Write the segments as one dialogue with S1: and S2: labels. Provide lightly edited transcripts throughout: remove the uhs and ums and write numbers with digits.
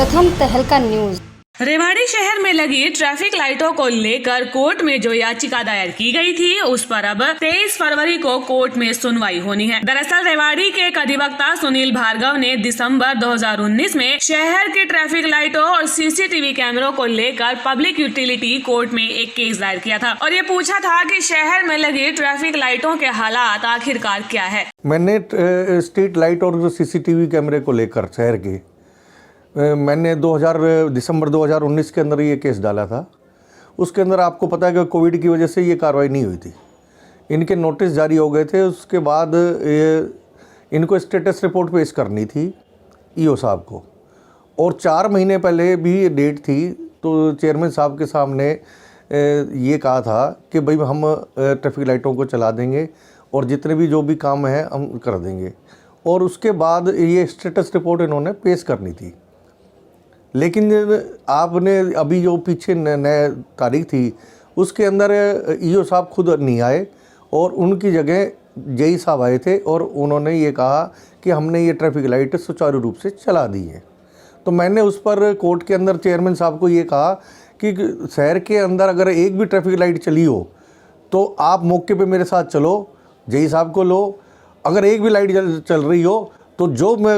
S1: प्रथम तहलका न्यूज।
S2: रेवाड़ी शहर में लगी ट्रैफिक लाइटों को लेकर कोर्ट में जो याचिका दायर की गई थी, उस पर अब 23 फरवरी को कोर्ट में सुनवाई होनी है। दरअसल रेवाड़ी के एक अधिवक्ता सुनील भार्गव ने दिसंबर 2019 में शहर की ट्रैफिक लाइटों और सीसीटीवी कैमरों को लेकर पब्लिक यूटिलिटी कोर्ट में एक केस दायर किया था और ये पूछा था कि शहर में लगी ट्रैफिक लाइटों के हालात आखिरकार क्या है।
S3: मैंने स्ट्रीट लाइट और सीसीटीवी कैमरे को लेकर शहर के मैंने दिसंबर 2019 के अंदर ये केस डाला था। उसके अंदर आपको पता है कि कोविड की वजह से ये कार्रवाई नहीं हुई थी। इनके नोटिस जारी हो गए थे। उसके बाद इनको स्टेटस रिपोर्ट पेश करनी थी ईओ साहब को, और 4 महीने पहले भी ये डेट थी। तो चेयरमैन साहब के सामने ये कहा था कि भाई हम ट्रैफिक लाइटों को चला देंगे और जितने भी जो भी काम है हम कर देंगे, और उसके बाद ये स्टेटस रिपोर्ट इन्होंने पेश करनी थी। लेकिन आपने अभी जो पीछे नया तारीख थी उसके अंदर ईओ साहब खुद नहीं आए और उनकी जगह जेई साहब आए थे, और उन्होंने ये कहा कि हमने ये ट्रैफिक लाइट सुचारू रूप से चला दी है। तो मैंने उस पर कोर्ट के अंदर चेयरमैन साहब को ये कहा कि शहर के अंदर अगर एक भी ट्रैफिक लाइट चली हो तो आप मौके पे मेरे साथ चलो, जेई साहब को लो। अगर एक भी लाइट चल रही हो तो जो मैं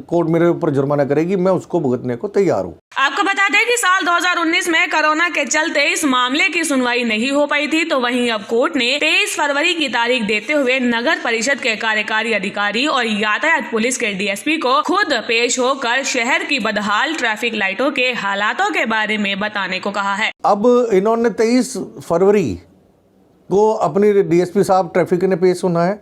S3: कोर्ट मेरे ऊपर जुर्माना करेगी मैं उसको भुगतने को तैयार हूँ।
S2: आपको बता दें कि साल 2019 में कोरोना के चलते इस मामले की सुनवाई नहीं हो पाई थी। तो वहीं अब कोर्ट ने 23 फरवरी की तारीख देते हुए नगर परिषद के कार्यकारी अधिकारी और यातायात पुलिस के डीएसपी को खुद पेश होकर शहर की बदहाल ट्रैफिक लाइटों के हालातों के बारे में बताने को कहा है।
S3: अब इन्होंने 23 फरवरी को अपनी डीएसपी साहब ट्रैफिक ने पेश होना है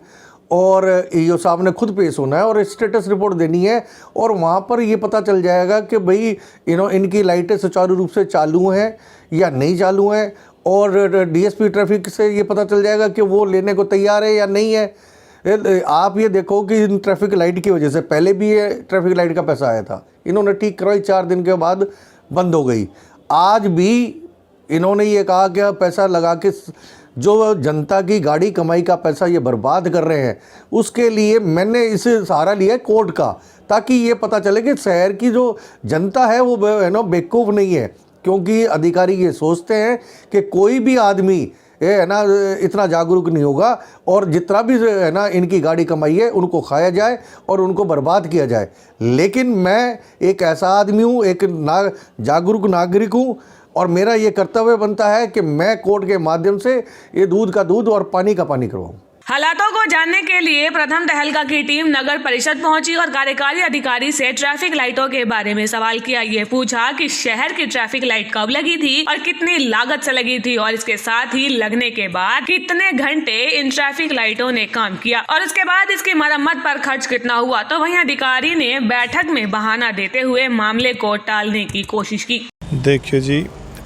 S3: और ईओ साहब ने खुद पेश होना है और स्टेटस रिपोर्ट देनी है, और वहाँ पर ये पता चल जाएगा कि भाई इनकी लाइटें सुचारू रूप से चालू हैं या नहीं चालू हैं, और डीएसपी ट्रैफिक से ये पता चल जाएगा कि वो लेने को तैयार है या नहीं है। आप ये देखो कि इन ट्रैफिक लाइट की वजह से पहले भी ये ट्रैफिक लाइट का पैसा आया था, इन्होंने ठीक करवाई, 4 दिन के बाद बंद हो गई। आज भी इन्होंने ये कहा कि पैसा लगा के जो जनता की गाड़ी कमाई का पैसा ये बर्बाद कर रहे हैं, उसके लिए मैंने इसे सहारा लिया है कोर्ट का, ताकि ये पता चले कि शहर की जो जनता है वो बेवकूफ़ नहीं है। क्योंकि अधिकारी ये सोचते हैं कि कोई भी आदमी इतना जागरूक नहीं होगा और जितना भी इनकी गाड़ी कमाई है उनको खाया जाए और उनको बर्बाद किया जाए। लेकिन मैं एक ऐसा आदमी हूँ, एक जागरूक नागरिक हूँ, और मेरा ये कर्तव्य बनता है कि मैं कोर्ट के माध्यम से ये दूध का दूध और पानी का पानी करवाऊं।
S2: हालातों को जानने के लिए प्रथम तहलका की टीम नगर परिषद पहुंची और कार्यकारी अधिकारी से ट्रैफिक लाइटों के बारे में सवाल किया। ये पूछा कि शहर की ट्रैफिक लाइट कब लगी थी और कितनी लागत से लगी थी, और इसके साथ ही लगने के बाद कितने घंटे इन ट्रैफिक लाइटों ने काम किया और उसके बाद इसकी मरम्मत पर खर्च कितना हुआ। तो वहीं अधिकारी ने बैठक में बहाना देते हुए मामले को टालने की कोशिश की।
S4: देखिए जी,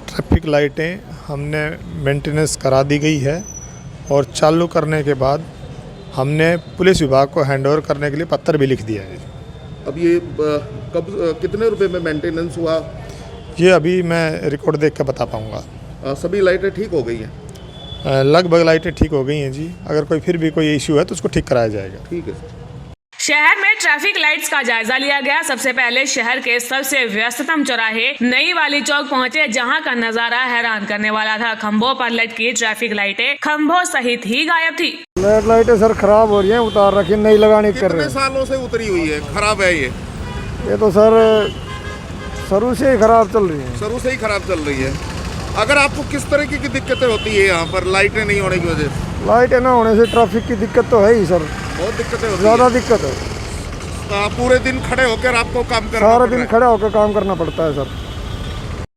S4: ट्रैफिक लाइटें हमने मेंटेनेंस करा दी गई है और चालू करने के बाद हमने पुलिस विभाग को हैंडओवर करने के लिए पत्र भी लिख दिया है।
S5: अब ये कब कितने रुपए में मेंटेनेंस हुआ?
S4: ये अभी मैं रिकॉर्ड देख कर बता पाऊँगा।
S5: सभी लाइटें ठीक हो गई हैं?
S4: लगभग लाइटें ठीक हो गई हैं जी। अगर कोई फिर भी कोई इश्यू है तो उसको ठीक कराया जाएगा।
S5: ठीक है सर।
S2: शहर में ट्रैफिक लाइट्स का जायजा लिया गया। सबसे पहले शहर के सबसे व्यस्ततम चौराहे नई वाली चौक पहुंचे, जहां का नजारा हैरान करने वाला था। खंभों पर लटकी ट्रैफिक लाइटें खंभों सहित ही गायब थी।
S6: लाइटें सर खराब हो रही हैं, उतार रखी, नई लगानी कर रहे हैं।
S5: कितने सालों से उतरी हुई है, खराब है
S6: ये तो सर शुरू से ही खराब चल रही है।
S5: शुरू से ही खराब चल रही है। अगर आपको किस तरह की दिक्कतें होती है यहाँ पर लाइटें नहीं होने की वजह से?
S6: लाइटें ना होने से ट्रैफिक की दिक्कत तो है ही सर,
S5: बहुत दिक्कतें होती
S6: ज़्यादा दिक्कत है।
S5: तो पूरे दिन खड़े होकर आपको काम करना
S6: सारा दिन खड़ा होकर काम करना पड़ता है सर।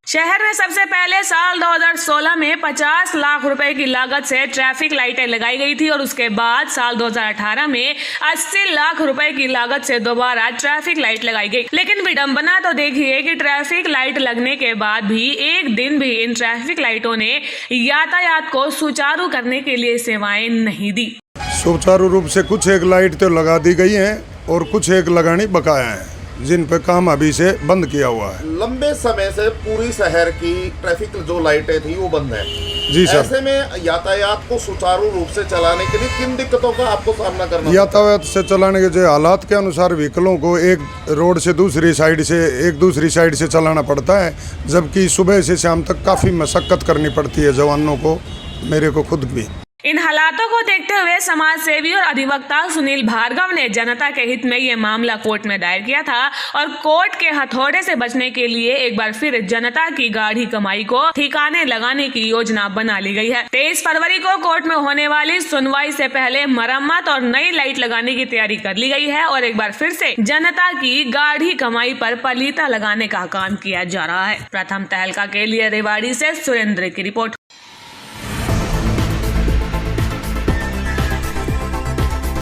S2: शहर में सबसे पहले साल 2016 में 50 लाख रुपए की लागत से ट्रैफिक लाइटें लगाई गई थी और उसके बाद साल 2018 में 80 लाख रुपए की लागत से दोबारा ट्रैफिक लाइट लगाई गई। लेकिन विडंबना तो देखिए कि ट्रैफिक लाइट लगने के बाद भी एक दिन भी इन ट्रैफिक लाइटों ने यातायात को सुचारू करने के लिए सेवाएं नहीं दी।
S7: सुचारू रूप से कुछ एक लाइट तो लगा दी गई है और कुछ एक लगानी बकाया है।
S1: जिन पे काम अभी से बंद किया हुआ है।
S5: लंबे समय से पूरी शहर की ट्रैफिक जो लाइटें थी वो बंद है।
S1: जी सर।
S5: ऐसे में यातायात को सुचारू रूप से चलाने के लिए किन दिक्कतों का आपको सामना करना
S1: यातायात से चलाने के जो हालात के अनुसार व्हीकलों को एक रोड से दूसरी साइड से चलाना पड़ता है, जबकि सुबह से शाम तक काफ़ी मशक्कत करनी पड़ती है जवानों को, मेरे को खुद भी।
S2: इन हालातों को देखते हुए समाज सेवी और अधिवक्ता सुनील भार्गव ने जनता के हित में ये मामला कोर्ट में दायर किया था और कोर्ट के हथौड़े से बचने के लिए एक बार फिर जनता की गाढ़ी कमाई को ठिकाने लगाने की योजना बना ली गई है। 23 फरवरी को कोर्ट में होने वाली सुनवाई से पहले मरम्मत और नई लाइट लगाने की तैयारी कर ली गई है और एक बार फिर से जनता की गाढ़ी कमाई पर पलीता लगाने का काम किया जा रहा है। प्रथम तहलका के लिए रेवाड़ी से सुरेंद्र की रिपोर्ट।